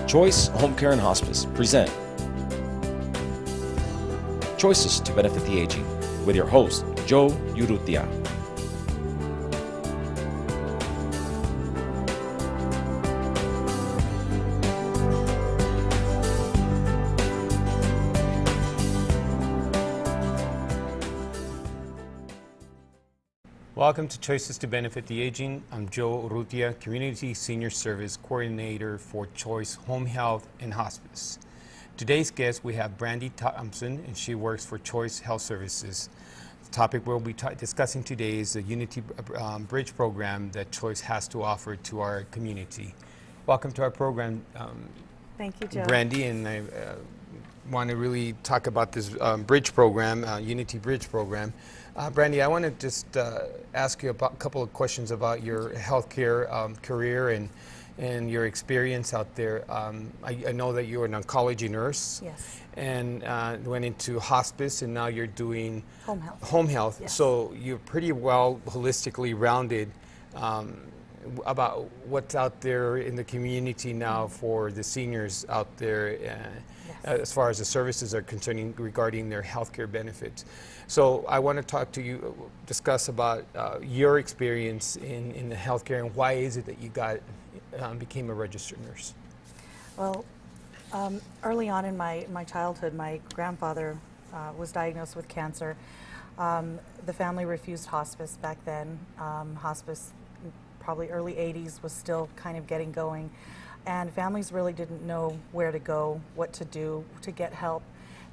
Choice Home Care and Hospice present Choices to Benefit the Aging with your host, Joe Urrutia. Welcome to Choices to Benefit the Aging. I'm Joe Urrutia, Community Senior Service Coordinator for Choice Home Health and Hospice. Today's guest, we have Brandy Thompson, and she works for Choice Health Services. The topic we'll be discussing today is the Unity Bridge program that Choice has to offer to our community. Welcome to our program, Thank you, Joe. Brandy, and I want to really talk about this bridge program, Unity Bridge program. Brandy, I want to just ask you about a couple of questions about your healthcare career and your experience out there. I know that you were an oncology nurse. Yes. And went into hospice, and now you're doing Home health. Home health. Yes. So you're pretty well holistically rounded about what's out there in the community now for the seniors out there as far as the services are concerning regarding their healthcare benefits. So I want to talk to you, discuss about your experience in the healthcare and why is it that you became a registered nurse? Well, early on in my childhood, my grandfather was diagnosed with cancer. The family refused hospice back then. Hospice, probably early 80s, was still kind of getting going. And families really didn't know where to go, what to do to get help.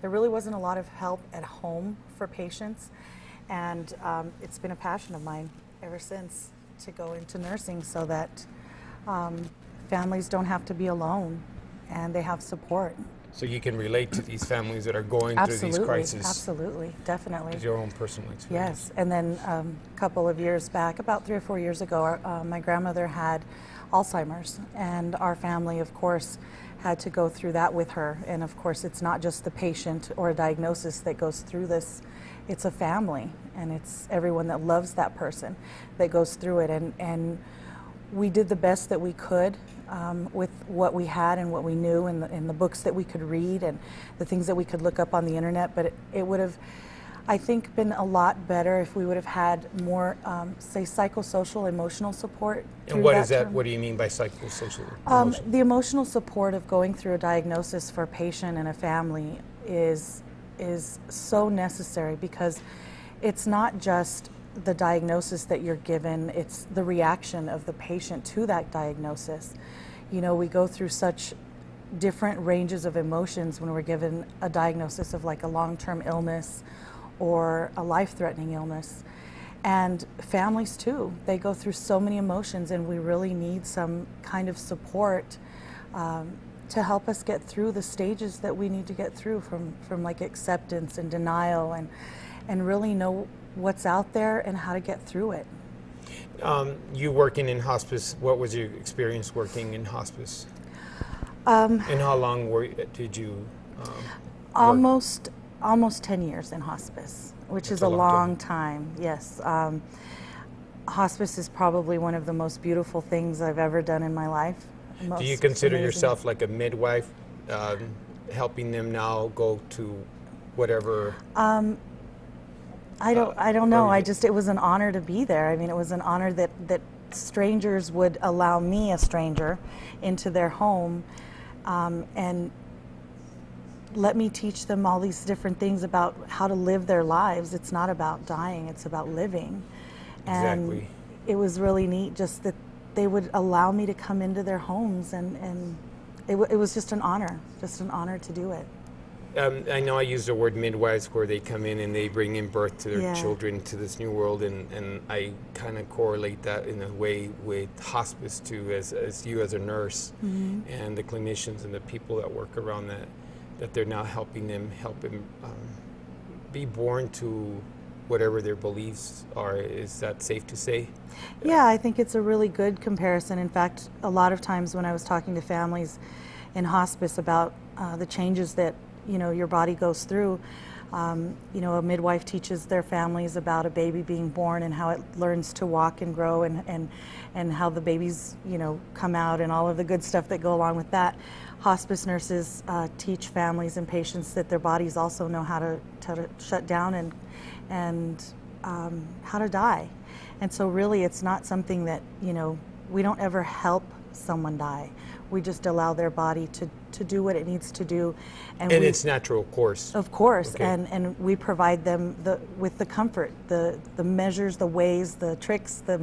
There really wasn't a lot of help at home for patients. And it's been a passion of mine ever since to go into nursing so that families don't have to be alone and they have support. So you can relate to these families that are going through these crises. Absolutely, definitely. Your own personal experience. Yes, and then a couple of years back, about 3 or 4 years ago, my grandmother had Alzheimer's, and our family, of course, had to go through that with her. And of course, it's not just the patient or a diagnosis that goes through this, it's a family, and it's everyone that loves that person that goes through it. And we did the best that we could with what we had and what we knew and the books that we could read and the things that we could look up on the internet. But it would have, I think, been a lot better if we would have had more, say, psychosocial, emotional support. And what is that? What do you mean by psychosocial? The emotional support of going through a diagnosis for a patient and a family is so necessary, because it's not just the diagnosis that you're given, it's the reaction of the patient to that diagnosis. You know, we go through such different ranges of emotions when we're given a diagnosis of like a long-term illness or a life-threatening illness. And families too, they go through so many emotions, and we really need some kind of support to help us get through the stages that we need to get through, from like acceptance and denial, and really know what's out there and how to get through it. You working in hospice, what was your experience working in hospice? And how long did you almost 10 years in hospice, which is a long time. Yes. Hospice is probably one of the most beautiful things I've ever done in my life. Do you consider yourself like a midwife, helping them now go to whatever? I don't know. It was an honor to be there. I mean, it was an honor that strangers would allow me, a stranger, into their home, and let me teach them all these different things about how to live their lives. It's not about dying, it's about living. And exactly. It was really neat just that they would allow me to come into their homes, and it was just an honor to do it. I know I use the word midwives, where they come in and they bring in birth to their children to this new world, and I kind of correlate that in a way with hospice too, as you as a nurse, and the clinicians and the people that work around that they're now helping them be born to whatever their beliefs are. Is that safe to say? Yeah, I think it's a really good comparison. In fact, a lot of times when I was talking to families in hospice about the changes that your body goes through, You know, a midwife teaches their families about a baby being born and how it learns to walk and grow, and how the babies, you know, come out, and all of the good stuff that go along with that. Hospice nurses teach families and patients that their bodies also know how to shut down and how to die. And so really it's not something that, you know, we don't ever help someone die. We just allow their body to do what it needs to do. And it's natural, of course. Of course, Okay. and we provide them with the comfort, the measures, the ways, the tricks, the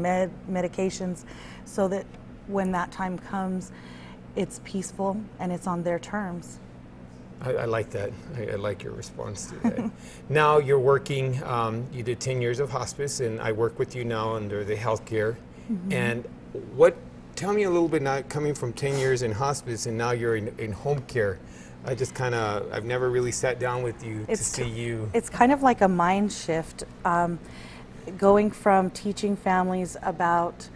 medications, so that when that time comes, it's peaceful and it's on their terms. I like that. I like your response to that. Now you're working, you did 10 years of hospice, and I work with you now under the healthcare. And tell me a little bit, now coming from 10 years in hospice and now you're in home care. I've never really sat down with you to see you. It's kind of like a mind shift, going from teaching families about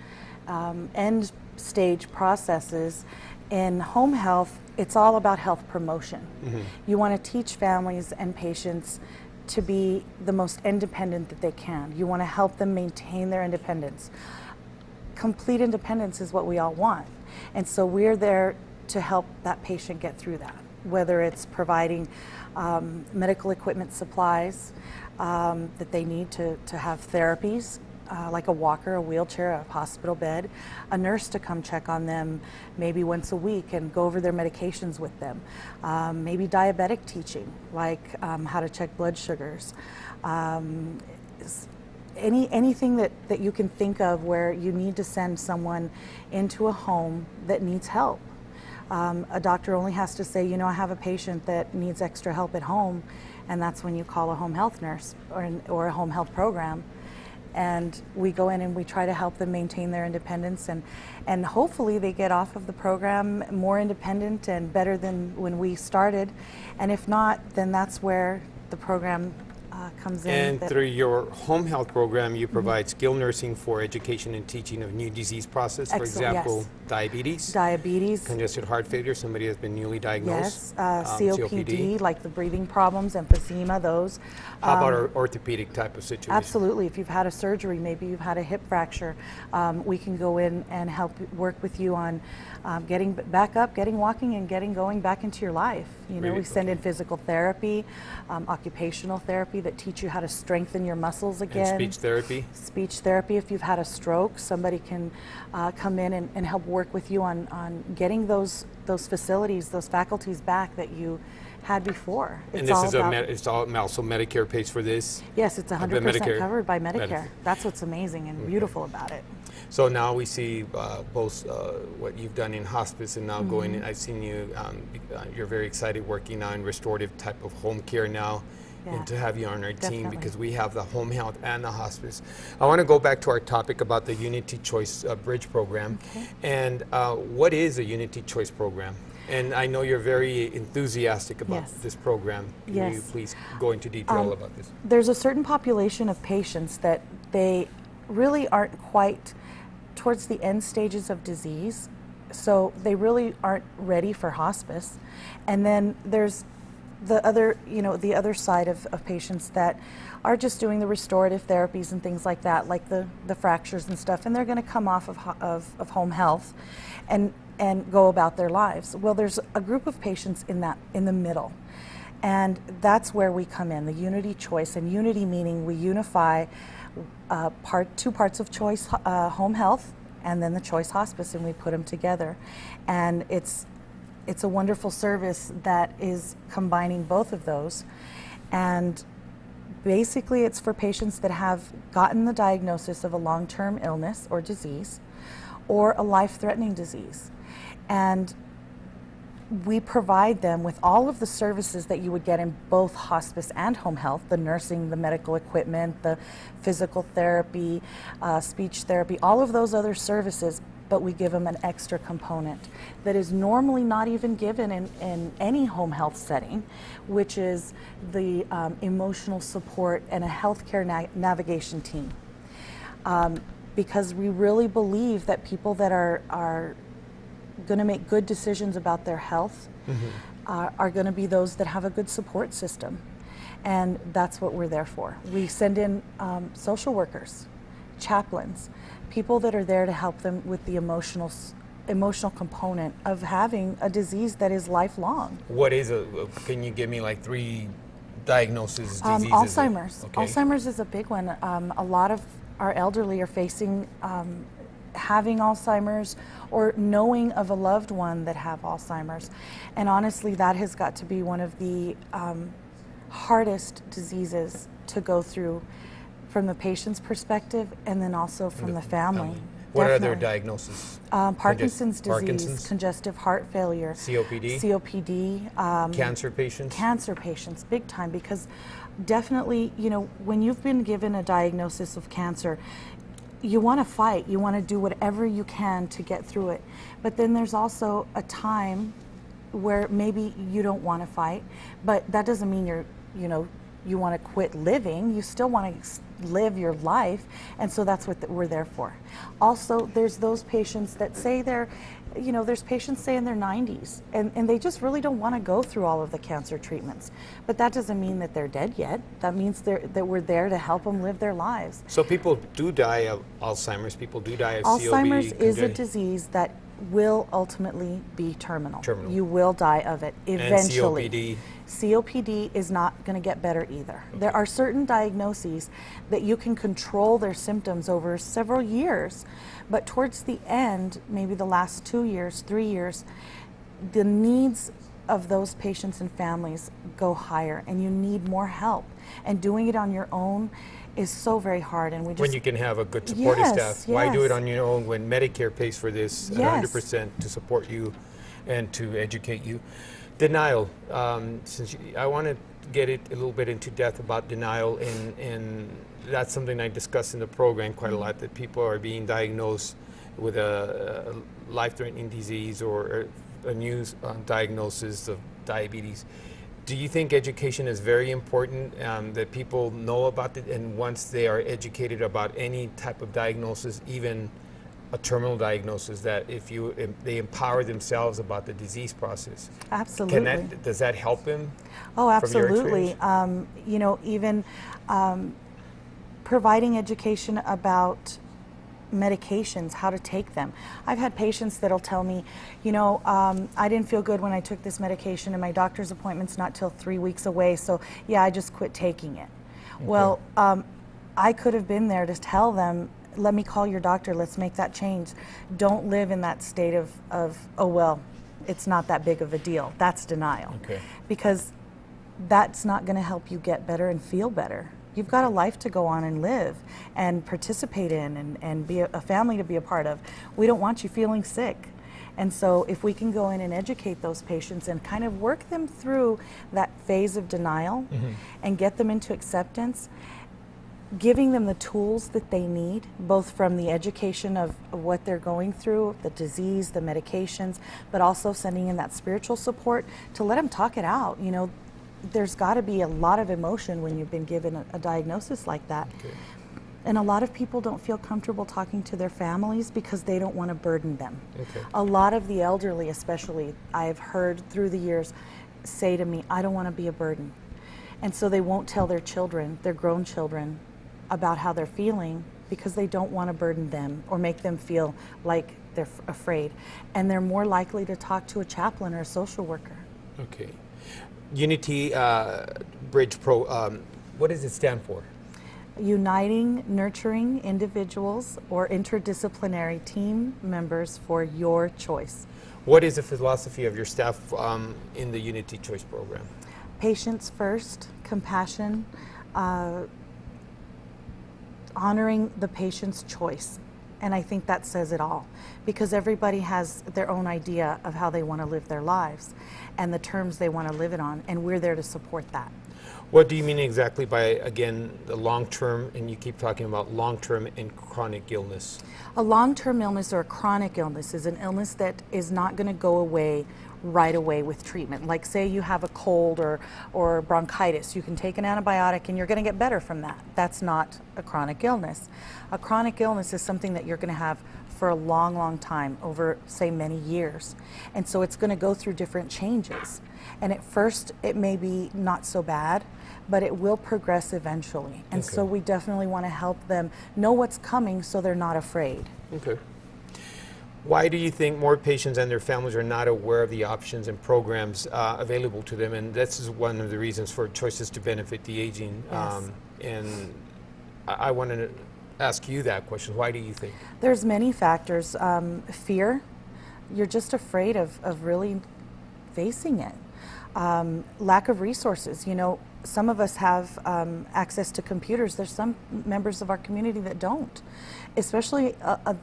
end stage processes. In home health, it's all about health promotion. You want to teach families and patients to be the most independent that they can. You want to help them maintain their independence. Complete independence is what we all want. And so we're there to help that patient get through that, whether it's providing medical equipment supplies that they need to have therapies, like a walker, a wheelchair, a hospital bed, a nurse to come check on them maybe once a week and go over their medications with them, maybe diabetic teaching, like how to check blood sugars, anything that you can think of where you need to send someone into a home that needs help. A doctor only has to say, you know, I have a patient that needs extra help at home, and that's when you call a home health nurse or a home health program. And we go in and we try to help them maintain their independence, and hopefully they get off of the program more independent and better than when we started. And if not, then that's where the program comes in. And through your home health program, you provide skilled nursing for education and teaching of new disease process. For example, yes. Diabetes, congested heart failure, somebody has been newly diagnosed. Yes, COPD, like the breathing problems, emphysema, those. How about our orthopedic type of situation? Absolutely. If you've had a surgery, maybe you've had a hip fracture, we can go in and help work with you on getting back up, getting walking, and getting going back into your life. You know, we send in physical therapy, occupational therapy that teach you how to strengthen your muscles again. And speech therapy? Speech therapy. If you've had a stroke, somebody can come in and help work with you on getting those facilities, those faculties back that you had before. And this is it's all also Medicare pays for this? Yes, it's 100% covered by Medicare. That's what's amazing and beautiful about it. So now we see both what you've done in hospice and now going in. I've seen you, you're very excited working on restorative type of home care now. Yeah, and to have you on our team, because we have the home health and the hospice. I want to go back to our topic about the Unity Choice Bridge program. Okay. And what is a Unity Choice program? And I know you're very enthusiastic about this program. Can you please go into detail about this? There's a certain population of patients that they really aren't quite towards the end stages of disease, so they really aren't ready for hospice. And then there's the other side of patients that are just doing the restorative therapies and things like that, like the fractures and stuff, and they're going to come off of home health and go about their lives. Well, there's a group of patients in the middle, and that's where we come in, the Unity Choice. And Unity meaning we unify two parts of Choice Home Health and then the Choice Hospice, and we put them together. And it's a wonderful service that is combining both of those. And basically it's for patients that have gotten the diagnosis of a long-term illness or disease or a life-threatening disease. And we provide them with all of the services that you would get in both hospice and home health, the nursing, the medical equipment, the physical therapy, speech therapy, all of those other services, but we give them an extra component that is normally not even given in any home health setting, which is the emotional support and a healthcare navigation team. Because we really believe that people that are going to make good decisions about their health are going to be those that have a good support system. And that's what we're there for. We send in social workers, chaplains, people that are there to help them with the emotional component of having a disease that is lifelong. What is can you give me like 3 diagnoses, diseases? Alzheimer's. Okay. Alzheimer's is a big one. A lot of our elderly are facing having Alzheimer's or knowing of a loved one that have Alzheimer's. And honestly, that has got to be one of the hardest diseases to go through from the patient's perspective and then also from the family. What are their diagnoses? Parkinson's disease, Parkinson's? Congestive heart failure, COPD? COPD. Cancer patients? Cancer patients, big time, because definitely, you know, when you've been given a diagnosis of cancer, you want to fight, you want to do whatever you can to get through it. But then there's also a time where maybe you don't want to fight, but that doesn't mean you want to quit living. You still want to live your life, and so that's what we're there for. Also, there's those patients that say there's patients say in their 90s, and they just really don't want to go through all of the cancer treatments. But that doesn't mean that they're dead yet. That means that we're there to help them live their lives. So people do die of Alzheimer's, people do die of Alzheimer's COPD. is a disease that will ultimately be terminal. Terminal. You will die of it eventually. And COPD? COPD is not going to get better either. Okay. There are certain diagnoses that you can control their symptoms over several years, but towards the end, maybe the last 2 years, 3 years, the needs of those patients and families go higher, and you need more help. And doing it on your own is so very hard, and when you can have a good supporting staff. Why do it on your own when Medicare pays for this 100% to support you and to educate you? Denial. I want to get it a little bit into depth about denial, and that's something I discuss in the program quite a lot, that people are being diagnosed with a life-threatening disease or a new diagnosis of diabetes. Do you think education is very important, that people know about it, and once they are educated about any type of diagnosis, even a terminal diagnosis, that if they empower themselves about the disease process? Absolutely. Does that help them? Oh, absolutely. Even providing education about medications, how to take them. I've had patients that'll tell me, I didn't feel good when I took this medication, and my doctor's appointment's not till 3 weeks away, so yeah, I just quit taking it. Okay. Well, I could have been there to tell them, let me call your doctor, let's make that change. Don't live in that state of oh, well, it's not that big of a deal. That's denial. Okay. Because that's not going to help you get better and feel better. You've got a life to go on and live and participate in and be a family to be a part of. We don't want you feeling sick. And so if we can go in and educate those patients and kind of work them through that phase of denial and get them into acceptance, giving them the tools that they need, both from the education of what they're going through, the disease, the medications, but also sending in that spiritual support to let them talk it out. There's got to be a lot of emotion when you've been given a diagnosis like that. Okay. And a lot of people don't feel comfortable talking to their families because they don't want to burden them. Okay. A lot of the elderly, especially, I've heard through the years, say to me, I don't want to be a burden. And so they won't tell their children, their grown children, about how they're feeling because they don't want to burden them or make them feel like they're afraid. And they're more likely to talk to a chaplain or a social worker. Okay. Unity Bridge Pro, what does it stand for? Uniting, nurturing individuals or interdisciplinary team members for your choice. What is the philosophy of your staff in the Unity Choice program? Patients first, compassion, honoring the patient's choice. And I think that says it all, because everybody has their own idea of how they want to live their lives and the terms they want to live it on, and we're there to support that. What do you mean exactly by, again, the long-term, and you keep talking about long-term and chronic illness? A long-term illness or a chronic illness is an illness that is not going to go away right away with treatment. Like say you have a cold or bronchitis, you can take an antibiotic and you're going to get better from that. That's not a chronic illness. A chronic illness is something that you're going to have for a long, long time, over say many years. And so it's going to go through different changes. And at first it may be not so bad, but it will progress eventually. And Okay. so we definitely want to help them know what's coming so they're not afraid. Okay. Why do you think more patients and their families are not aware of the options and programs available to them? And this is one of the reasons for Choices to Benefit the Aging. Yes. And I want to ask you that question. Why do you think? There's many factors. Fear, you're just afraid of really facing it. Lack of resources. You know, some of us have access to computers. There's some members of our community that don't, especially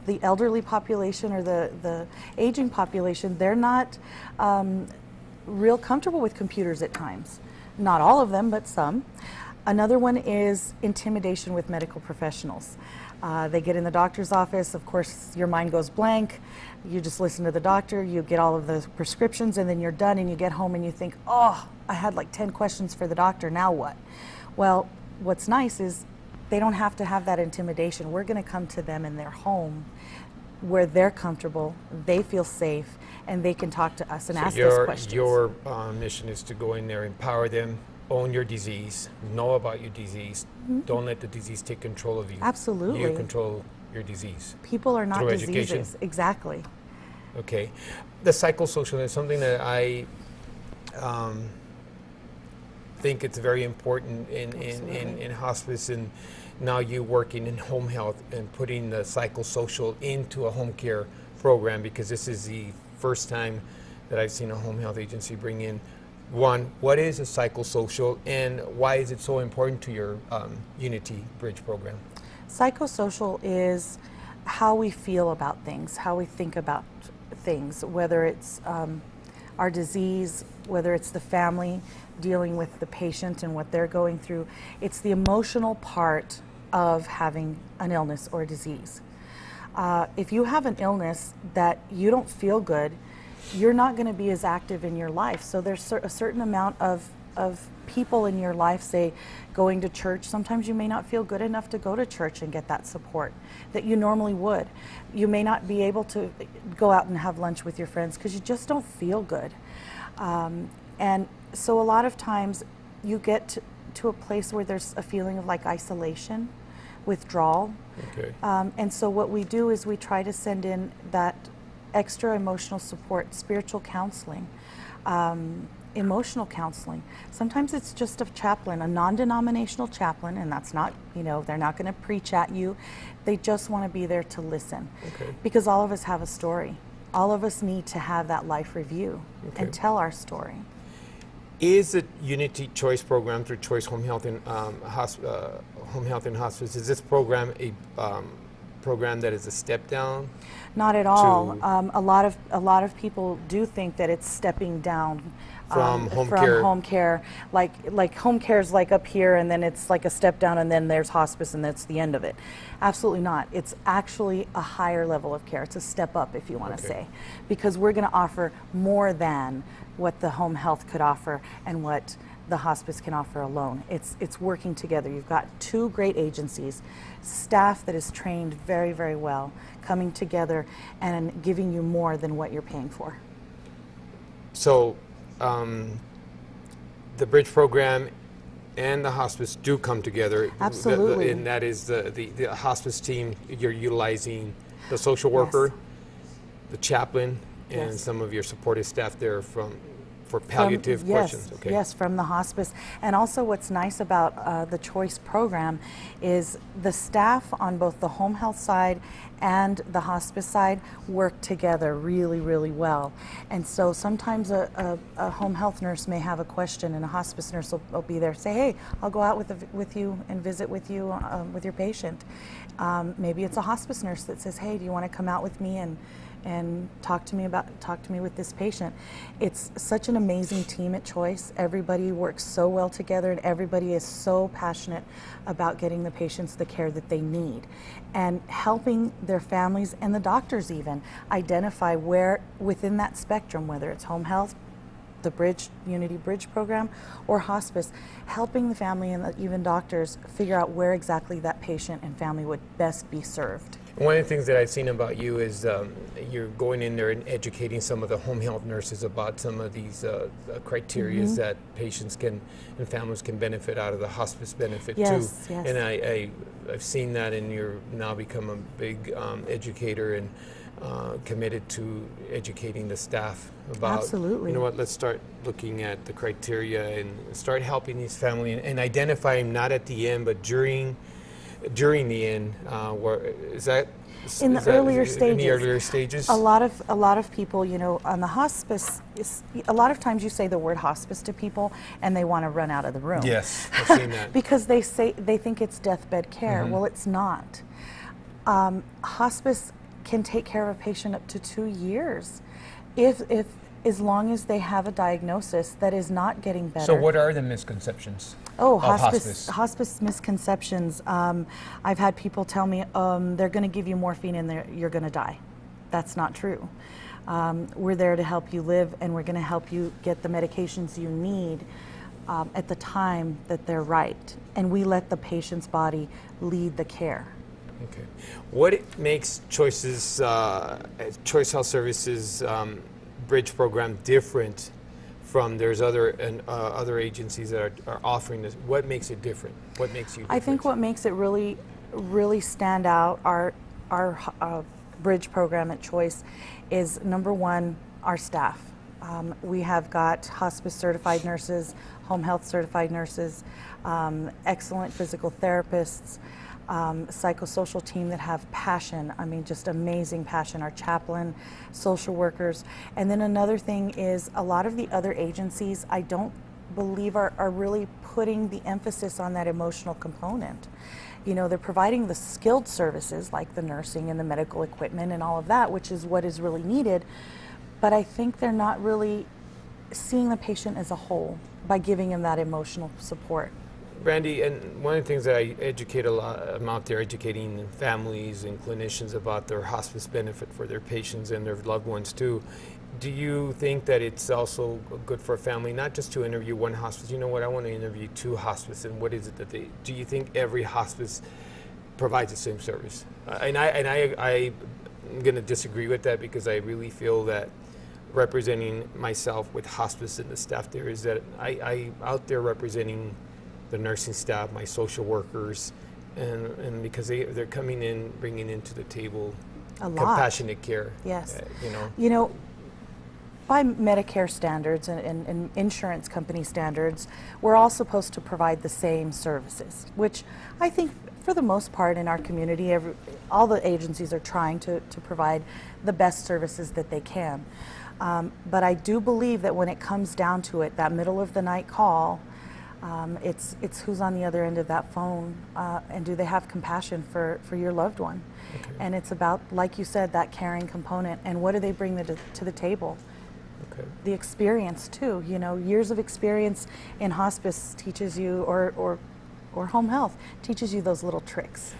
the elderly population or the aging population. They're not real comfortable with computers at times. Not all of them, but some. Another one is intimidation with medical professionals. They get in the doctor's office, of course your mind goes blank, you just listen to the doctor, you get all of the prescriptions, and then you're done and you get home and you think, oh, I had like 10 questions for the doctor, now what? Well, what's nice is they don't have to have that intimidation. We're going to come to them in their home where they're comfortable, they feel safe, and they can talk to us and ask those questions. Your mission is to go in there, empower them, own your disease, know about your disease. Don't let the disease take control of you. Absolutely. You control your disease. People are not through diseases. education. Exactly. Okay. The psychosocial is something that I think it's very important in hospice, and now you working in home health and putting the psychosocial into a home care program, because this is the first time that I've seen a home health agency bring in one. What is a psychosocial, and why is it so important to your Unity Bridge program? Psychosocial is how we feel about things, how we think about things, whether it's our disease, whether it's the family dealing with the patient and what they're going through. It's the emotional part of having an illness or a disease. If you have an illness that you don't feel good, you're not going to be as active in your life. So there's a certain amount of people in your life, say going to church. Sometimes you may not feel good enough to go to church and get that support that you normally would. You may not be able to go out and have lunch with your friends because you just don't feel good. And so a lot of times you get to a place where there's a feeling of like isolation, withdrawal. Okay. And so what we do is we try to send in that extra emotional support, spiritual counseling, emotional counseling. Sometimes it's just a chaplain, a non-denominational chaplain, and that's not, you know, they're not going to preach at you. They just want to be there to listen. Okay. Because all of us have a story. All of us need to have that life review and tell our story. Is the Unity Choice program through Choice Home Health and Home Health and Hospice, is this program a program that is a step down? Not at all. A lot of people do think that it's stepping down from home care. Like home care is like up here, and then it's like a step down, and then there's hospice, and that's the end of it. Absolutely not. It's actually a higher level of care. It's a step up, if you want to say, because we're going to offer more than what the home health could offer and what the hospice can offer alone. It's working together. You've got two great agencies, staff that is trained very, very well, coming together and giving you more than what you're paying for. So the Bridge program and the hospice do come together. Absolutely. And that is the hospice team. You're utilizing the social worker, the chaplain, and some of your supportive staff there for palliative questions. Okay. Yes, from the hospice. And also what's nice about the Choice program is the staff on both the home health side and the hospice side work together really, really well. And so sometimes a home health nurse may have a question, and a hospice nurse will be there, say, hey, I'll go out with you and visit with you with your patient. Maybe it's a hospice nurse that says, hey, do you want to come out with me and talk to me with this patient. It's such an amazing team at Choice. Everybody works so well together, and everybody is so passionate about getting the patients the care that they need and helping their families and the doctors even identify where within that spectrum, whether it's home health, the Unity Bridge program, or hospice, helping the family and even doctors figure out where exactly that patient and family would best be served. One of the things that I've seen about you is you're going in there and educating some of the home health nurses about some of these criteria that patients can and families can benefit out of the hospice benefit too. Yes. And I've seen that, and you're now become a big educator and committed to educating the staff about. Absolutely. You know what? Let's start looking at the criteria and start helping these families and identify them not at the end but during the end. Where is that? In the earlier stages. In the earlier stages. A lot of people, you know, on the hospice, a lot of times you say the word hospice to people and they want to run out of the room. Yes, I've seen that. Because they think it's deathbed care. Well, it's not. Hospice can take care of a patient up to 2 years, if as long as they have a diagnosis that is not getting better. So what are the misconceptions? Oh, of hospice misconceptions. I've had people tell me they're going to give you morphine and you're going to die. That's not true. We're there to help you live, and we're going to help you get the medications you need at the time that they're right. And we let the patient's body lead the care. Okay. What makes Choice Health Services Bridge program different from there's other agencies that are offering this? What makes it different? What makes you different? I think what makes it really stand out, our Bridge program at Choice, is number one, our staff. We have got hospice certified nurses, home health certified nurses, excellent physical therapists, psychosocial team that have passion. I mean, just amazing passion. Our chaplain, social workers. And then another thing is a lot of the other agencies, I don't believe are really putting the emphasis on that emotional component. You know, they're providing the skilled services like the nursing and the medical equipment and all of that, which is what is really needed. But I think they're not really seeing the patient as a whole by giving him that emotional support. Brandy, and one of the things that I educate a lot, I'm out there educating families and clinicians about their hospice benefit for their patients and their loved ones too. Do you think that it's also good for a family not just to interview one hospice? You know what, I want to interview 2 hospices, and what is it that they, do you think every hospice provides the same service? I'm going to disagree with that, because I really feel that representing myself with hospice and the staff there is that I out there representing the nursing staff, my social workers, and because they're coming in, bringing into the table a lot. Compassionate care. Yes. You know, by Medicare standards and insurance company standards, we're all supposed to provide the same services, which I think for the most part in our community, all the agencies are trying to provide the best services that they can. But I do believe that when it comes down to it, that middle of the night call, it's who's on the other end of that phone, and do they have compassion for your loved one. Okay. And it's about, like you said, that caring component, and what do they bring to the table. Okay. The experience too, you know, years of experience in hospice teaches you, or home health teaches you those little tricks.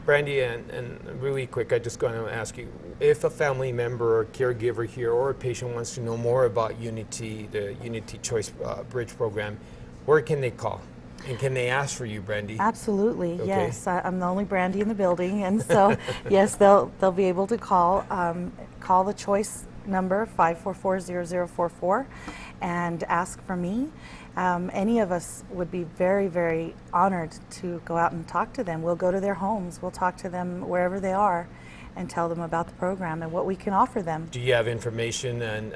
Brandy, and really quick, I just going to ask you, if a family member or caregiver here or a patient wants to know more about Unity, the Unity Choice Bridge program, where can they call? And can they ask for you, Brandy? Absolutely, okay. Yes. I'm the only Brandy in the building, and so yes, they'll be able to call the Choice number 544-0044 and ask for me. Any of us would be very, very honored to go out and talk to them. We'll go to their homes. We'll talk to them wherever they are and tell them about the program and what we can offer them. Do you have information and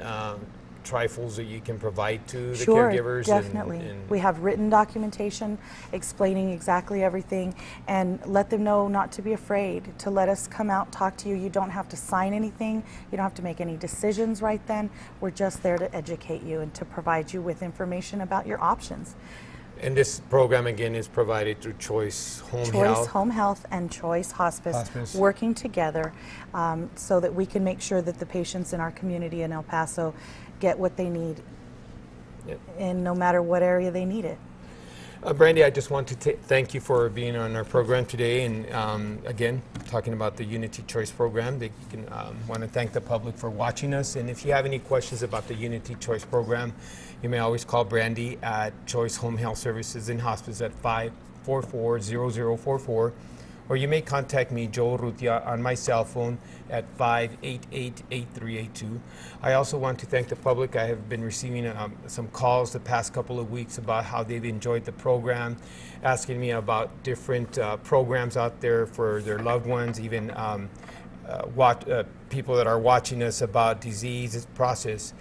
trifles that you can provide to the Sure, caregivers? Definitely. We have written documentation explaining exactly everything, and let them know not to be afraid to let us come out, talk to you. You don't have to sign anything. You don't have to make any decisions right then. We're just there to educate you and to provide you with information about your options. And this program, again, is provided through Choice Home Health? Choice Home Health and Choice Hospice. Working together so that we can make sure that the patients in our community in El Paso get what they need, and no matter what area they need it. Brandy, I just want to thank you for being on our program today, and again, talking about the Unity Choice program. You can want to thank the public for watching us, and if you have any questions about the Unity Choice program, you may always call Brandy at Choice Home Health Services and Hospice at 544-0044, or you may contact me, Joe Urrutia, on my cell phone at 588-8382. I also want to thank the public. I have been receiving some calls the past couple of weeks about how they've enjoyed the program, asking me about different programs out there for their loved ones, even people that are watching us about disease process.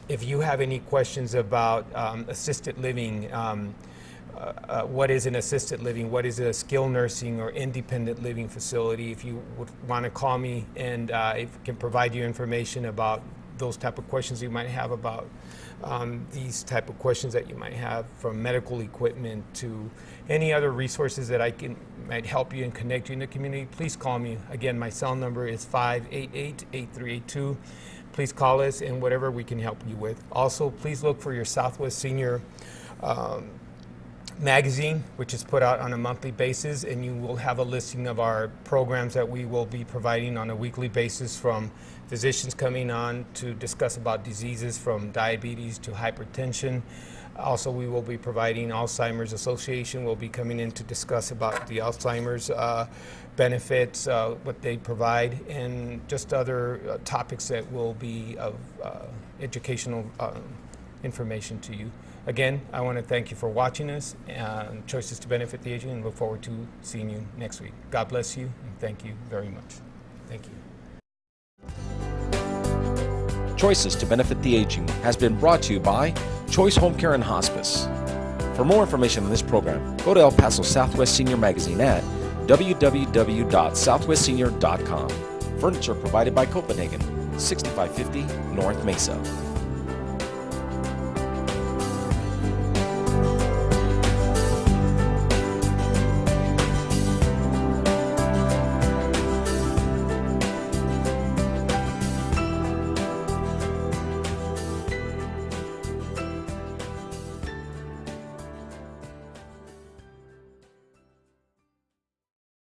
If you have any questions about assisted living, what is an assisted living, what is a skilled nursing or independent living facility, if you would want to call me and I can provide you information about those type of questions you might have about these type of questions that you might have, from medical equipment to any other resources that might help you and connect you in the community, please call me. Again, my cell number is 588-8382. Please call us, and whatever we can help you with. Also, please look for your Southwest Senior magazine, which is put out on a monthly basis, and you will have a listing of our programs that we will be providing on a weekly basis, from physicians coming on to discuss about diseases from diabetes to hypertension. Also, we will be providing Alzheimer's Association will be coming in to discuss about the Alzheimer's benefits, what they provide, and just other topics that will be of educational information to you. Again, I want to thank you for watching us on Choices to Benefit the Aging, and look forward to seeing you next week. God bless you, and thank you very much. Thank you. Choices to Benefit the Aging has been brought to you by Choice Home Care and Hospice. For more information on this program, go to El Paso Southwest Senior Magazine at www.southwestsenior.com. Furniture provided by Copenhagen, 6550 North Mesa.